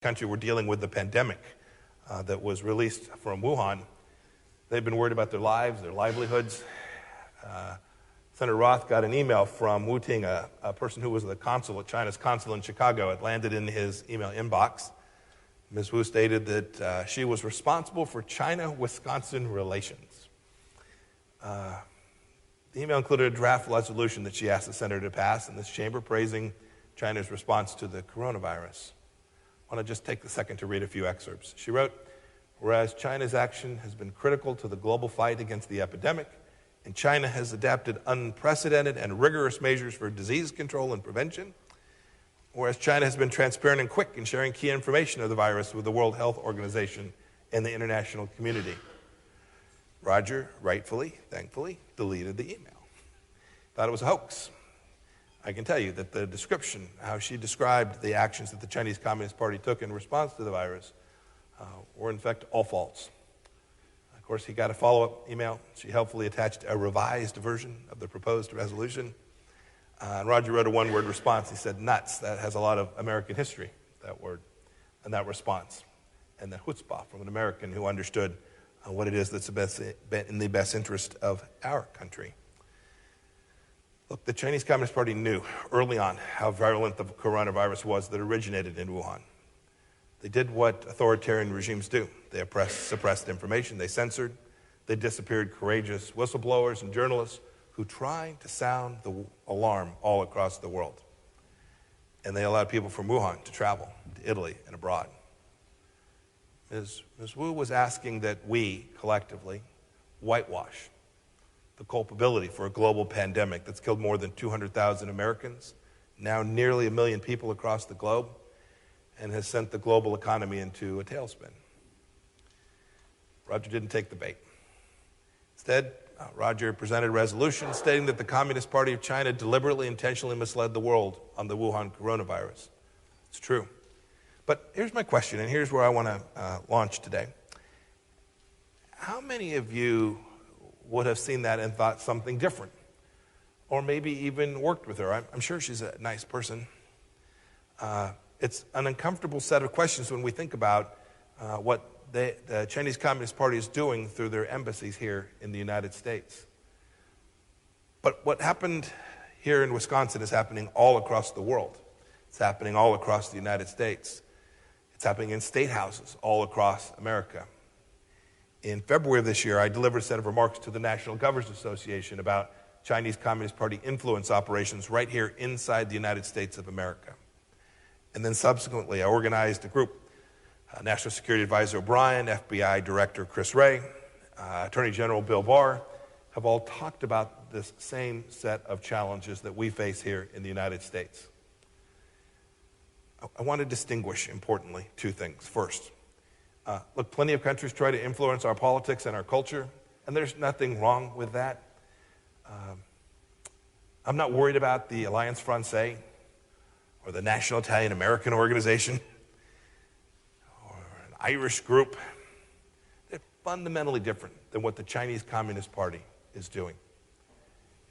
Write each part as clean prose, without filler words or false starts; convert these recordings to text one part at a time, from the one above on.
country were dealing with the pandemic that was released from Wuhan. They've been worried about their lives, their livelihoods. Senator Roth got an email from Wu Ting, a person who was the consul, China's consul in Chicago. It landed in his email inbox. Ms. Wu stated that she was responsible for China-Wisconsin relations. The email included a draft resolution that she asked the senator to pass in this chamber praising China's response to the coronavirus. I want to just take a second to read a few excerpts. She wrote, "Whereas China's action has been critical to the global fight against the epidemic, and China has adapted unprecedented and rigorous measures for disease control and prevention, whereas China has been transparent and quick in sharing key information of the virus with the World Health Organization and the international community." Roger, rightfully, thankfully, deleted the email. Thought it was a hoax. I can tell you that the description, how she described the actions that the Chinese Communist Party took in response to the virus, were in fact all false. Of course, he got a follow-up email. She helpfully attached a revised version of the proposed resolution. And Roger wrote a one-word response. He said, "Nuts." That has a lot of American history, that word, and that response. And the chutzpah from an American who understood what it is that's in the best interest of our country. Look, the Chinese Communist Party knew early on how virulent the coronavirus was that originated in Wuhan. They did what authoritarian regimes do. They suppressed information, they censored, they disappeared courageous whistleblowers and journalists who tried to sound the alarm all across the world. And they allowed people from Wuhan to travel to Italy and abroad. Ms. Wu was asking that we, collectively, whitewash the culpability for a global pandemic that's killed more than 200,000 Americans, now nearly 1 million people across the globe, and has sent the global economy into a tailspin. Roger didn't take the bait. Instead, Roger presented a resolution stating that the Communist Party of China deliberately, intentionally misled the world on the Wuhan coronavirus. It's true. But here's my question, and here's where I want to launch today. How many of you would have seen that and thought something different? Or maybe even worked with her? I'm sure she's a nice person. It's an uncomfortable set of questions when we think about what the Chinese Communist Party is doing through their embassies here in the United States. But what happened here in Wisconsin is happening all across the world. It's happening all across the United States. It's happening in state houses all across America. In February of this year, I delivered a set of remarks to the National Governors Association about Chinese Communist Party influence operations right here inside the United States of America. And then subsequently, I organized a group. National Security Advisor O'Brien, FBI Director Chris Wray, Attorney General Bill Barr have all talked about this same set of challenges that we face here in the United States. I want to distinguish, importantly, two things. First, look, plenty of countries try to influence our politics and our culture, and there's nothing wrong with that. I'm not worried about the Alliance Francaise or the National Italian American Organization or an Irish group. They're fundamentally different than what the Chinese Communist Party is doing.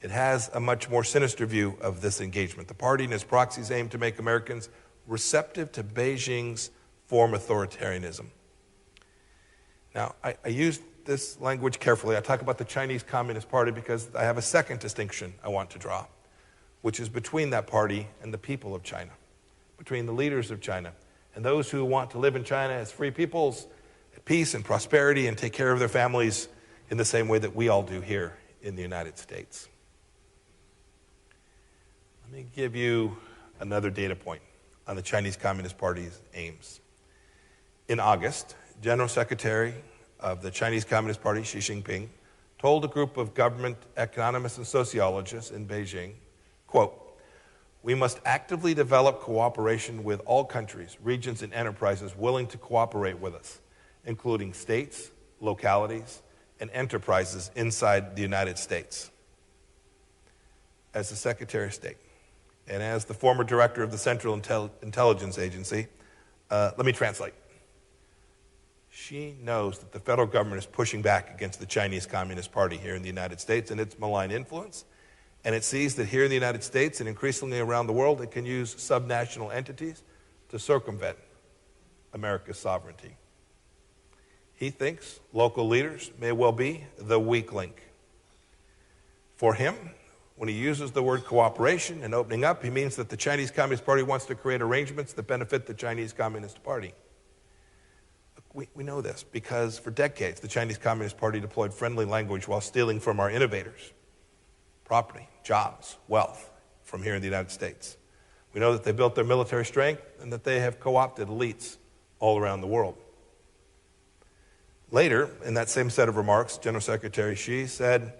It has a much more sinister view of this engagement. The party and its proxies aim to make Americans receptive to Beijing's form authoritarianism. Now, I use this language carefully. I talk about the Chinese Communist Party because I have a second distinction I want to draw, which is between that party and the people of China, between the leaders of China and those who want to live in China as free peoples, at peace and prosperity, and take care of their families in the same way that we all do here in the United States. Let me give you another data point on the Chinese Communist Party's aims. In August, General Secretary of the Chinese Communist Party, Xi Jinping, told a group of government economists and sociologists in Beijing, quote, "We must actively develop cooperation with all countries, regions, and enterprises willing to cooperate with us, including states, localities, and enterprises inside the United States." As the Secretary of State and as the former director of the Central Intelligence Agency, let me translate. She knows that the federal government is pushing back against the Chinese Communist Party here in the United States and its malign influence. And it sees that here in the United States and increasingly around the world, it can use subnational entities to circumvent America's sovereignty. He thinks local leaders may well be the weak link. For him, when he uses the word cooperation and opening up, he means that the Chinese Communist Party wants to create arrangements that benefit the Chinese Communist Party. We know this because for decades, the Chinese Communist Party deployed friendly language while stealing from our innovators, property, jobs, wealth from here in the United States. We know that they built their military strength and that they have co-opted elites all around the world. Later, in that same set of remarks, General Secretary Xi said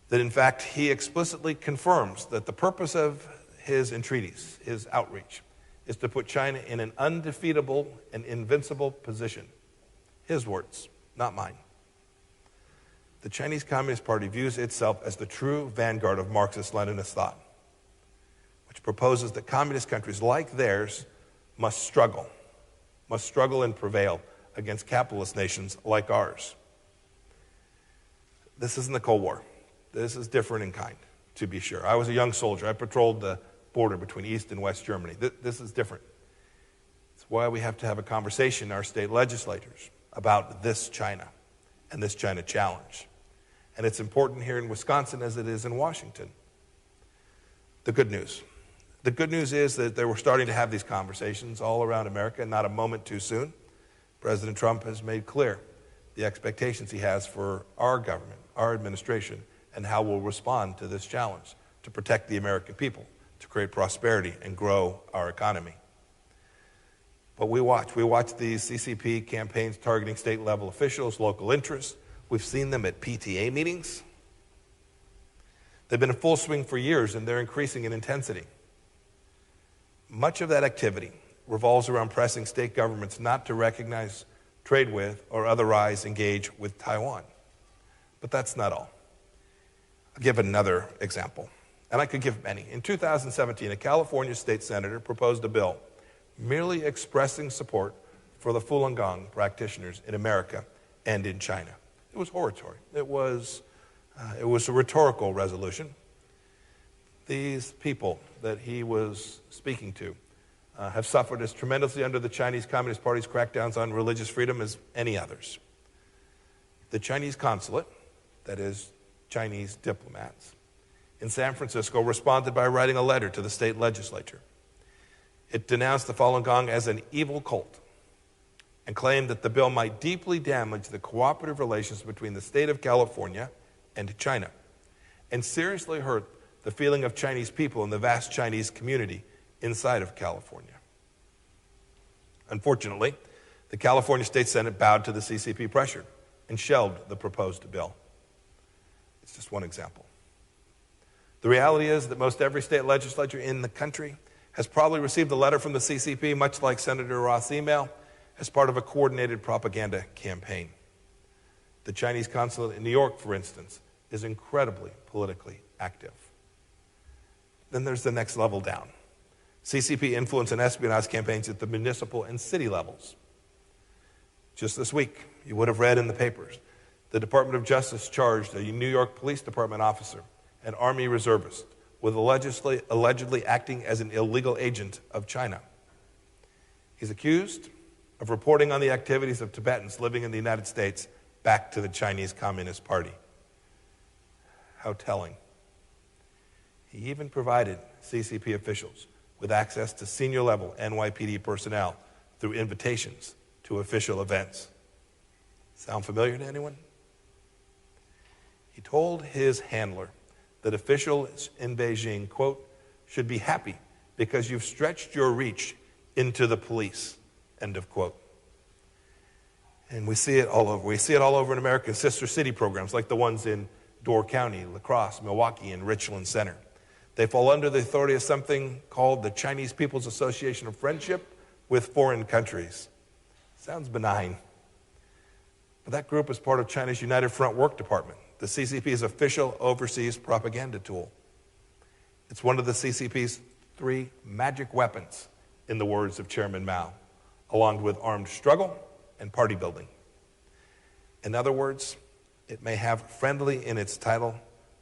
that, in fact, he explicitly confirms that the purpose of his entreaties, his outreach, is to put China in an undefeatable and invincible position. His words, not mine. The Chinese Communist Party views itself as the true vanguard of Marxist-Leninist thought, which proposes that communist countries like theirs must struggle and prevail against capitalist nations like ours. This isn't the Cold War. This is different in kind, to be sure. I was a young soldier. I patrolled the border between East and West Germany. This is different. It's why we have to have a conversation in our state legislatures about this China and this China challenge. And it's important here in Wisconsin as it is in Washington. The good news. The good news is that we're starting to have these conversations all around America, not a moment too soon. President Trump has made clear the expectations he has for our government, our administration, and how we'll respond to this challenge to protect the American people, to create prosperity and grow our economy. But we watch these CCP campaigns targeting state-level officials, local interests. We've seen them at PTA meetings. They've been in full swing for years, and they're increasing in intensity. Much of that activity revolves around pressing state governments not to recognize, trade with, or otherwise engage with Taiwan. But that's not all. I'll give another example, and I could give many. In 2017, a California state senator proposed a bill merely expressing support for the Falun Gong practitioners in America and in China. It was oratory. It was a rhetorical resolution. These people that he was speaking to have suffered as tremendously under the Chinese Communist Party's crackdowns on religious freedom as any others. The Chinese consulate, that is, Chinese diplomats, in San Francisco responded by writing a letter to the state legislature. It denounced the Falun Gong as an evil cult and claimed that the bill might deeply damage the cooperative relations between the state of California and China and seriously hurt the feeling of Chinese people in the vast Chinese community inside of California. Unfortunately, the California State Senate bowed to the CCP pressure and shelved the proposed bill. It's just one example. The reality is that most every state legislature in the country has probably received a letter from the CCP, much like Senator Roth's email, as part of a coordinated propaganda campaign. The Chinese consulate in New York, for instance, is incredibly politically active. Then there's the next level down. CCP influence and espionage campaigns at the municipal and city levels. Just this week, you would have read in the papers, the Department of Justice charged a New York Police Department officer, an Army reservist, with allegedly acting as an illegal agent of China. He's accused of reporting on the activities of Tibetans living in the United States back to the Chinese Communist Party. How telling. He even provided CCP officials with access to senior-level NYPD personnel through invitations to official events. Sound familiar to anyone? He told his handler that officials in Beijing, quote, should be happy because you've stretched your reach into the police, end of quote. And we see it all over. We see it all over in America's sister city programs like the ones in Door County, La Crosse, Milwaukee, and Richland Center. They fall under the authority of something called the Chinese People's Association of Friendship with Foreign Countries. Sounds benign. But that group is part of China's United Front Work Department, the CCP's official overseas propaganda tool. It's one of the CCP's 3 magic weapons, in the words of Chairman Mao, along with armed struggle and party building. In other words, it may have friendly in its title,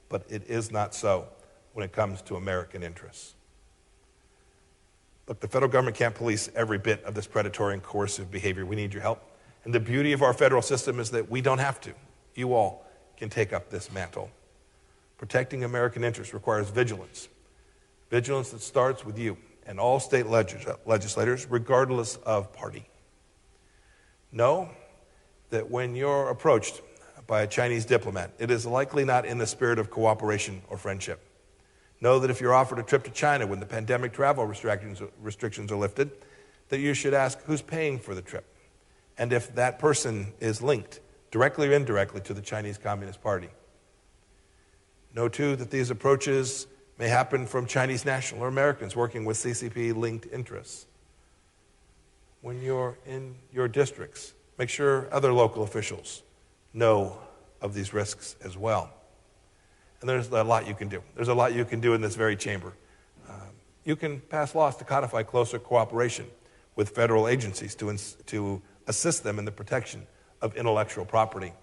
but it is not so when it comes to American interests. Look, the federal government can't police every bit of this predatory and coercive behavior. We need your help. And the beauty of our federal system is that we don't have to. You all can take up this mantle. Protecting American interests requires vigilance. Vigilance that starts with you and all state legislators, regardless of party. Know that when you're approached by a Chinese diplomat, it is likely not in the spirit of cooperation or friendship. Know that if you're offered a trip to China when the pandemic travel restrictions are lifted, that you should ask who's paying for the trip, and if that person is linked, directly or indirectly, to the Chinese Communist Party. Know, too, that these approaches may happen from Chinese national or Americans working with CCP-linked interests. When you're in your districts, make sure other local officials know of these risks as well. And there's a lot you can do. There's a lot you can do in this very chamber. You can pass laws to codify closer cooperation with federal agencies to assist them in the protection of intellectual property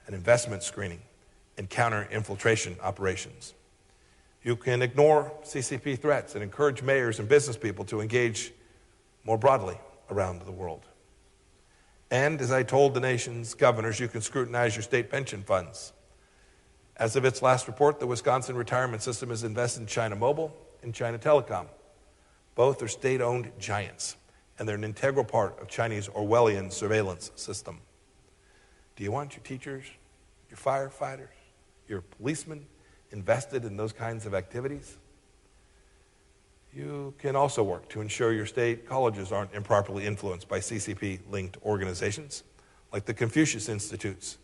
and investment screening and counter-infiltration operations. You can ignore CCP threats and encourage mayors and business people to engage more broadly around the world. And as I told the nation's governors, you can scrutinize your state pension funds. As of its last report, the Wisconsin retirement system has invested in China Mobile and China Telecom. Both are state-owned giants, and they're an integral part of Chinese Orwellian surveillance system. Do you want your teachers, your firefighters, your policemen invested in those kinds of activities? You can also work to ensure your state colleges aren't improperly influenced by CCP-linked organizations like the Confucius Institutes,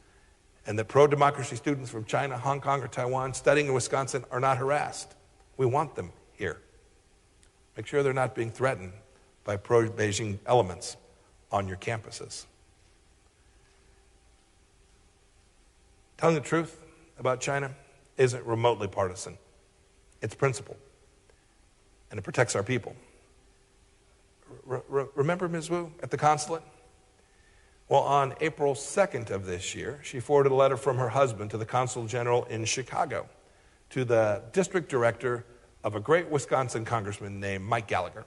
and that pro-democracy students from China, Hong Kong, or Taiwan studying in Wisconsin are not harassed. We want them here. Make sure they're not being threatened by pro-Beijing elements on your campuses. Telling the truth about China isn't remotely partisan. It's principled, and it protects our people. Remember Ms. Wu at the consulate? Well, on April 2nd of this year, she forwarded a letter from her husband to the Consul General in Chicago, to the district director of a great Wisconsin congressman named Mike Gallagher.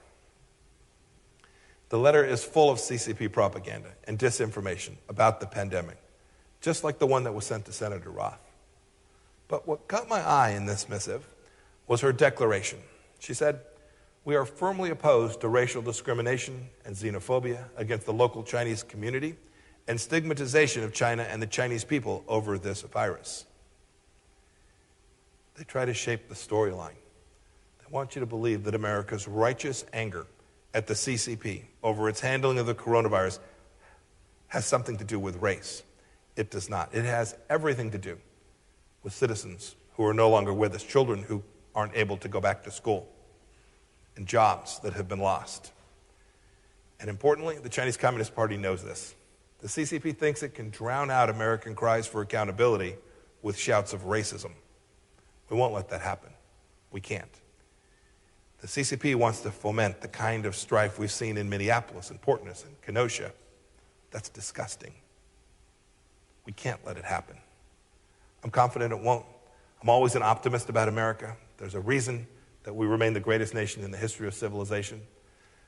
The letter is full of CCP propaganda and disinformation about the pandemic, just like the one that was sent to Senator Roth. But what caught my eye in this missive was her declaration. She said, "We are firmly opposed to racial discrimination and xenophobia against the local Chinese community and stigmatization of China and the Chinese people over this virus." They try to shape the storyline. They want you to believe that America's righteous anger at the CCP over its handling of the coronavirus has something to do with race. It does not. It has everything to do with citizens who are no longer with us, children who aren't able to go back to school, and jobs that have been lost. And importantly, the Chinese Communist Party knows this. The CCP thinks it can drown out American cries for accountability with shouts of racism. We won't let that happen. We can't. The CCP wants to foment the kind of strife we've seen in Minneapolis and Portland and Kenosha. That's disgusting. We can't let it happen. I'm confident it won't. I'm always an optimist about America. There's a reason that we remain the greatest nation in the history of civilization,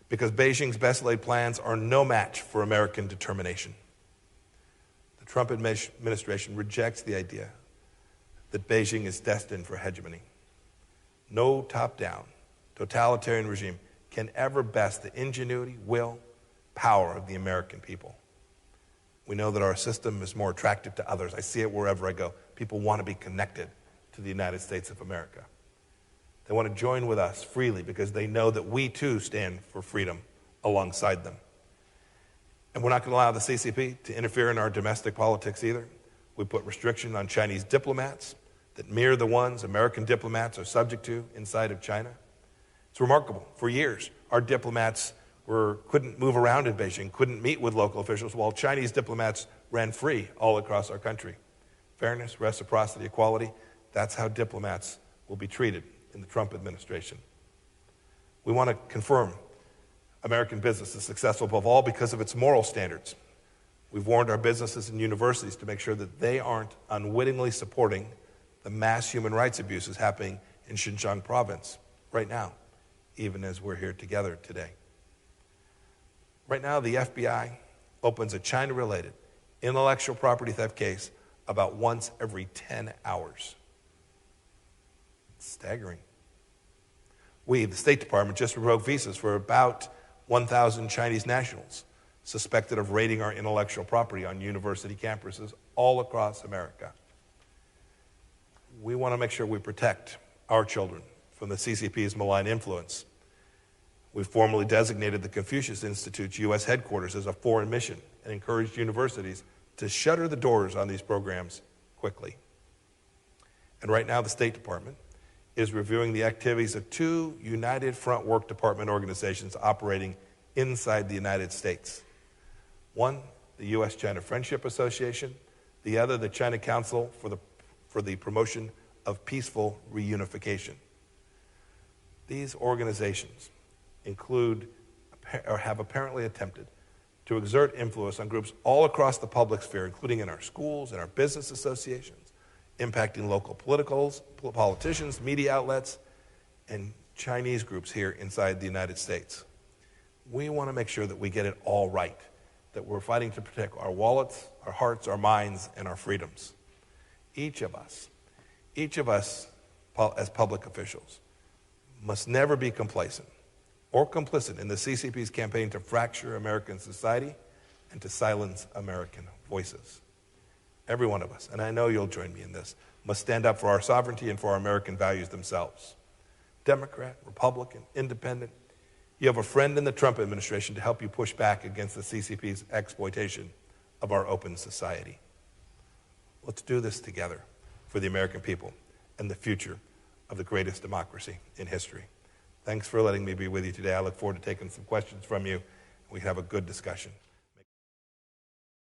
because Beijing's best-laid plans are no match for American determination. The Trump administration rejects the idea that Beijing is destined for hegemony. No top-down, totalitarian regime can ever best the ingenuity, will, power of the American people. We know that our system is more attractive to others. I see it wherever I go. People want to be connected to the United States of America. They want to join with us freely because they know that we too stand for freedom alongside them. And we're not going to allow the CCP to interfere in our domestic politics either. We put restriction on Chinese diplomats that mirror the ones American diplomats are subject to inside of China. It's remarkable. For years, our diplomats couldn't move around in Beijing, couldn't meet with local officials, while Chinese diplomats ran free all across our country. Fairness, reciprocity, equality, that's how diplomats will be treated in the Trump administration. We want to confirm American business is successful above all because of its moral standards. We've warned our businesses and universities to make sure that they aren't unwittingly supporting the mass human rights abuses happening in Xinjiang province right now even as we're here together today. Right now, the FBI opens a China-related intellectual property theft case about once every 10 hours. It's staggering. We, the State Department, just revoked visas for about 1,000 Chinese nationals suspected of raiding our intellectual property on university campuses all across America. We want to make sure we protect our children from the CCP's malign influence. We formally designated the Confucius Institute's U.S. headquarters as a foreign mission and encouraged universities to shutter the doors on these programs quickly. And right now, the State Department is reviewing the activities of two United Front Work Department organizations operating inside the United States. One, the U.S.-China Friendship Association, the other, the China Council for the Promotion of Peaceful Reunification. These organizations include or have apparently attempted to exert influence on groups all across the public sphere, including in our schools and our business associations, impacting local politicians, media outlets, and Chinese groups here inside the United States. We want to make sure that we get it all right, that we're fighting to protect our wallets, our hearts, our minds, and our freedoms. Each of us as public officials must never be complacent or complicit in the CCP's campaign to fracture American society and to silence American voices. Every one of us, and I know you'll join me in this, must stand up for our sovereignty and for our American values themselves. Democrat, Republican, Independent, you have a friend in the Trump administration to help you push back against the CCP's exploitation of our open society. Let's do this together for the American people and the future of the greatest democracy in history. Thanks for letting me be with you today. I look forward to taking some questions from you. We can have a good discussion.